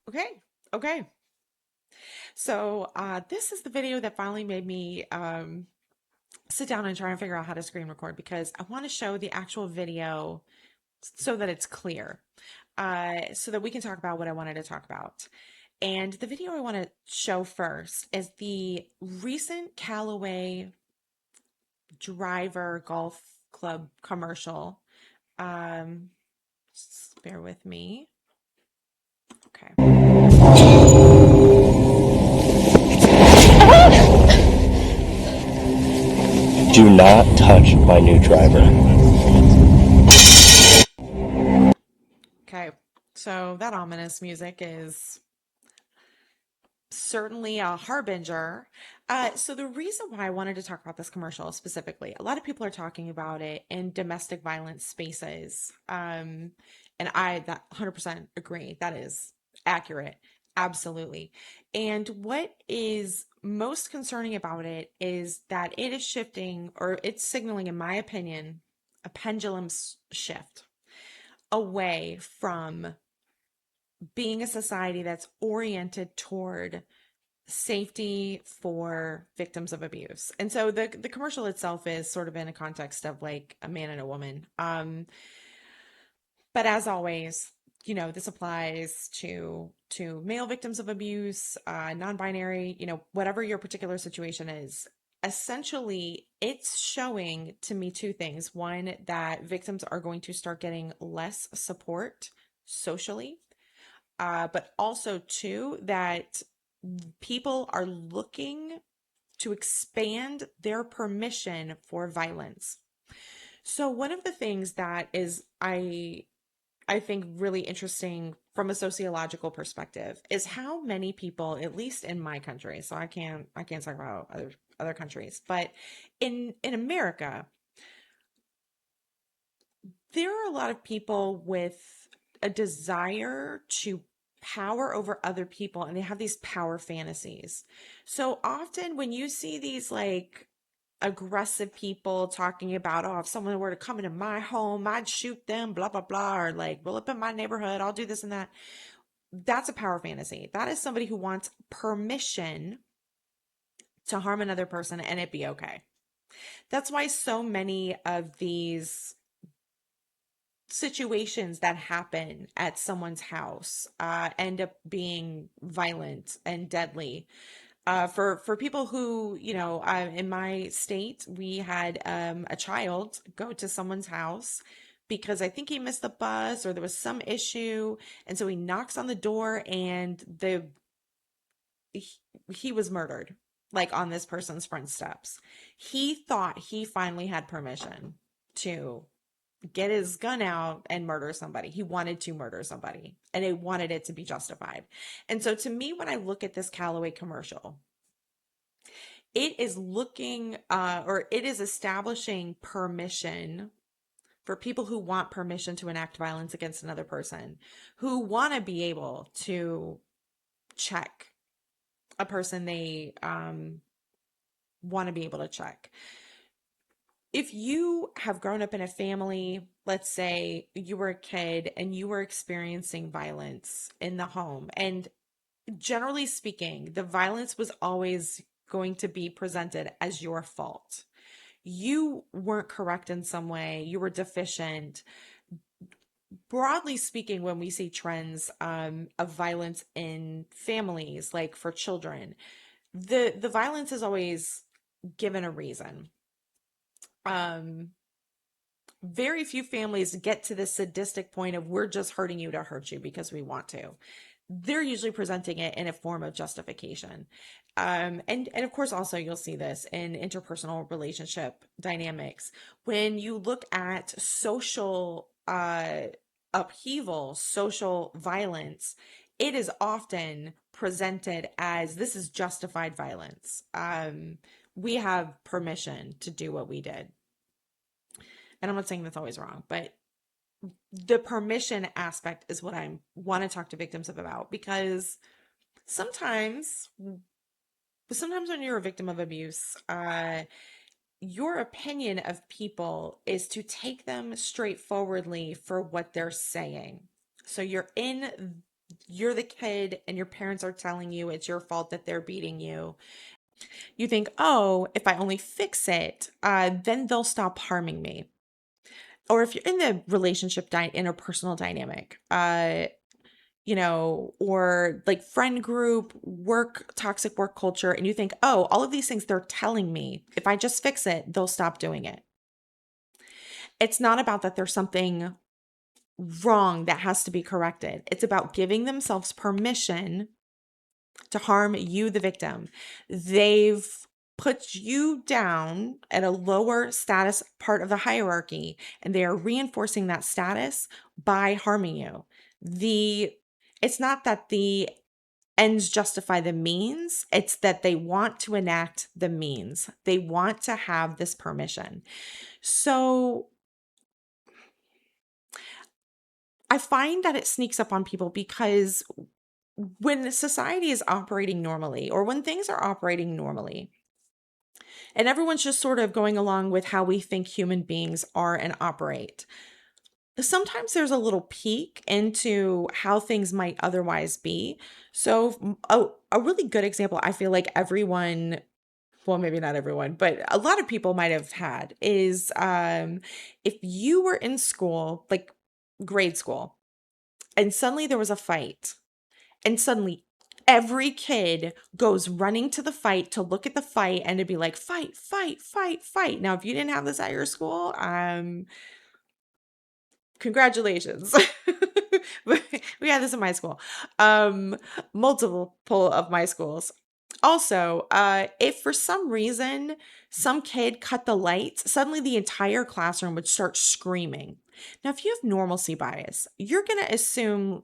Okay. Okay. So this is the video that finally made me sit down and try and figure out how to screen record because I want to show the actual video so that it's clear, so that we can talk about what I wanted to talk about. And the video I want to show first is the recent Callaway Driver Golf Club commercial. Just bear with me. Okay. Do not touch my new driver. Okay. So that ominous music is certainly a harbinger. So the reason why I wanted to talk about this commercial specifically, a lot of people are talking about it in domestic violence spaces. And I that 100% agree. That is accurate. Absolutely. And what is most concerning about it is that it is shifting, or it's signaling, in my opinion, a pendulum shift away from being a society that's oriented toward safety for victims of abuse. And so the commercial itself is sort of in a context of like a man and a woman. But as always, this applies to male victims of abuse, non-binary, whatever your particular situation is. Essentially, it's showing to me two things. One, that victims are going to start getting less support socially, but also two, that people are looking to expand their permission for violence. So one of the things that is I think really interesting from a sociological perspective is how many people, at least in my country, so I can't talk about other countries, but in America, there are a lot of people with a desire to power over other people, and they have these power fantasies. So often when you see these like aggressive people talking about, oh, if someone were to come into my home, I'd shoot them, blah blah blah, or like, roll up in my neighborhood, I'll do this and that. That's a power fantasy. That is somebody who wants permission to harm another person and it be okay. That's why so many of these situations that happen at someone's house end up being violent and deadly. For people who, in my state, we had a child go to someone's house because I think he missed the bus or there was some issue, and so he knocks on the door, and he, he was murdered, like on this person's front steps. He thought he finally had permission to get his gun out and murder somebody. He wanted to murder somebody and he wanted it to be justified. And so to me, when I look at this Callaway commercial, it is looking or it is establishing permission for people who want permission to enact violence against another person, who want to be able to check a person they want to be able to check. If you have grown up in a family, let's say you were a kid and you were experiencing violence in the home, and generally speaking, the violence was always going to be presented as your fault. You weren't correct in some way, you were deficient. Broadly speaking, when we see trends of violence in families, like for children, the violence is always given a reason. Um, Very few families get to the sadistic point of we're just hurting you to hurt you because we want to. They're usually presenting it in a form of justification. And of course, also you'll see this in interpersonal relationship dynamics. When you look at social upheaval, social violence, it is often presented as this is justified violence. We have permission to do what we did. And I'm not saying that's always wrong, but the permission aspect is what I want to talk to victims about, because sometimes sometimes when you're a victim of abuse, your opinion of people is to take them straightforwardly for what they're saying. So you're in you're the kid and your parents are telling you it's your fault that they're beating you. You think, oh, if I only fix it, then they'll stop harming me. Or if you're in the relationship interpersonal dynamic, or like friend group, work, toxic work culture, and you think, oh, all of these things they're telling me, if I just fix it, they'll stop doing it. It's not about that there's something wrong that has to be corrected. It's about giving themselves permission to harm you, the victim. They've put you down at a lower status part of the hierarchy, and they are reinforcing that status by harming you. The it's not that the ends justify the means, it's that they want to enact the means. They want to have this permission. So I find that it sneaks up on people because when society is operating normally or when things are operating normally and everyone's just sort of going along with how we think human beings are and operate, sometimes there's a little peek into how things might otherwise be. So, a really good example, I feel like everyone, well, maybe not everyone, but a lot of people might have had is if you were in school, like grade school, and suddenly there was a fight. And suddenly every kid goes running to the fight to look at the fight and to be like, fight, fight, fight, fight. Now, if you didn't have this at your school, congratulations. We had this in my school. Multiple of my schools. Also, if for some reason some kid cut the lights, suddenly the entire classroom would start screaming. Now, if you have normalcy bias, you're going to assume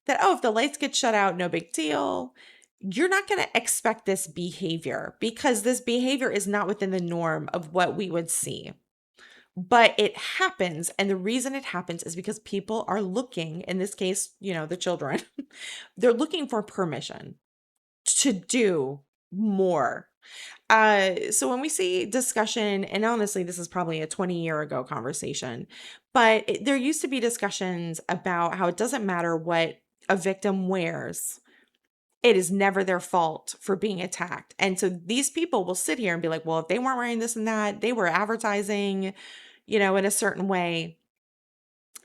that, oh, if the lights get shut out, no big deal. You're not going to expect this behavior because this behavior is not within the norm of what we would see. But it happens. And the reason it happens is because people are looking, in this case, the children, they're looking for permission to do more. So when we see discussion, and honestly, this is probably a 20-year ago conversation, but there used to be discussions about how it doesn't matter what a victim wears. It is never their fault for being attacked. And so these people will sit here and be like, well, if they weren't wearing this and that, they were advertising, in a certain way.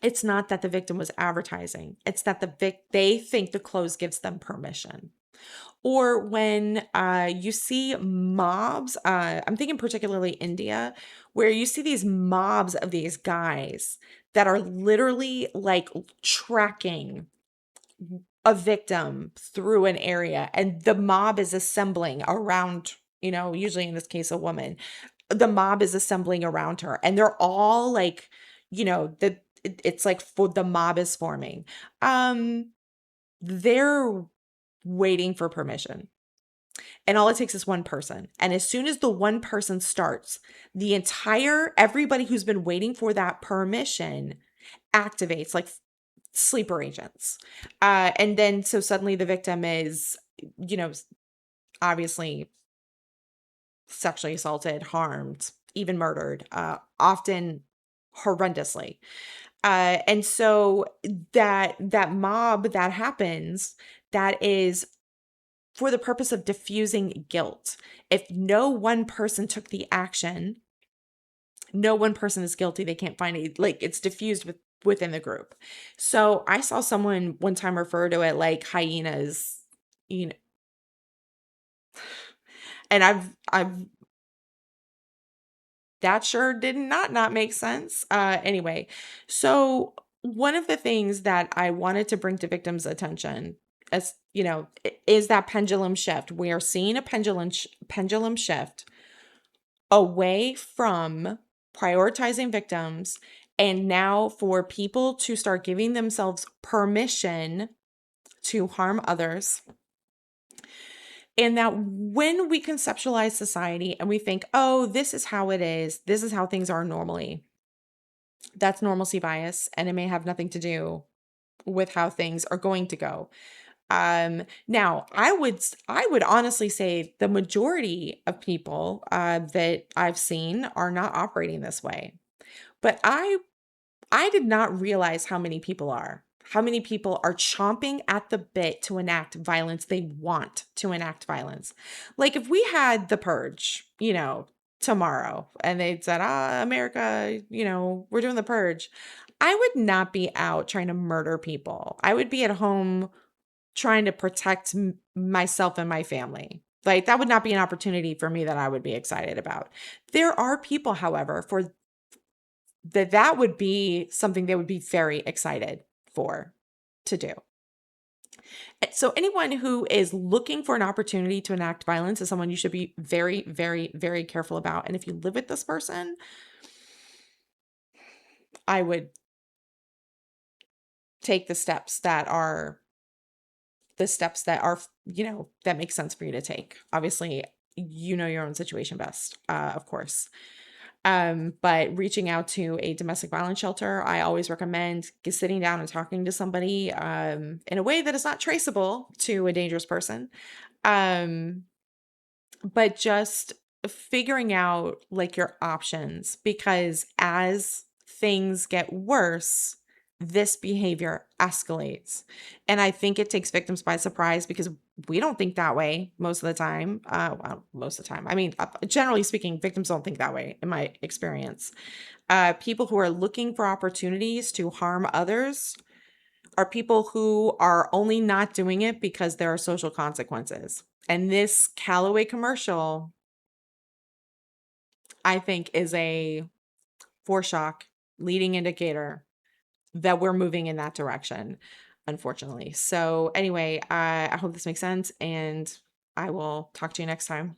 It's not that the victim was advertising. It's that they think the clothes gives them permission. Or when you see mobs, I'm thinking particularly India, where you see these mobs of these guys that are literally like tracking a victim through an area, and the mob is assembling around, usually in this case, a woman. The mob is assembling around her, and they're all like, it's like for the mob is forming. They're waiting for permission. And all it takes is one person. And as soon as the one person starts, everybody who's been waiting for that permission activates like sleeper agents. And then so suddenly the victim is, obviously sexually assaulted, harmed, even murdered, often horrendously. And so that mob that happens, that is for the purpose of diffusing guilt. If no one person took the action, no one person is guilty. They can't find it. Like it's diffused within the group. So I saw someone one time refer to it like hyenas, you know, and I've that sure did not make sense. Anyway, so one of the things that I wanted to bring to victims' attention, as is that pendulum shift. We are seeing a pendulum shift away from prioritizing victims, and now for people to start giving themselves permission to harm others. And that when we conceptualize society and we think, oh, this is how it is, this is how things are normally, that's normalcy bias, and it may have nothing to do with how things are going to go. Now I would honestly say the majority of people that I've seen are not operating this way. But I did not realize how many people are. How many people are chomping at the bit to enact violence? They want to enact violence. Like if we had the purge, tomorrow, and they said, America, we're doing the purge, I would not be out trying to murder people. I would be at home trying to protect myself and my family. Like that would not be an opportunity for me that I would be excited about. There are people, however, for that would be something they would be very excited for to do. So anyone who is looking for an opportunity to enact violence is someone you should be very, very, very careful about. And if you live with this person, I would take the steps that are, that make sense for you to take. Obviously, you know your own situation best, of course. But reaching out to a domestic violence shelter, I always recommend sitting down and talking to somebody in a way that is not traceable to a dangerous person. Um, but just figuring out like your options, because as things get worse, this behavior escalates. And I think it takes victims by surprise because we don't think that way most of the time. Well, most of the time. I mean, generally speaking, victims don't think that way in my experience. People who are looking for opportunities to harm others are people who are only not doing it because there are social consequences. And this Callaway commercial, I think, is a foreshock leading indicator that we're moving in that direction, unfortunately. So anyway, I hope this makes sense, and I will talk to you next time.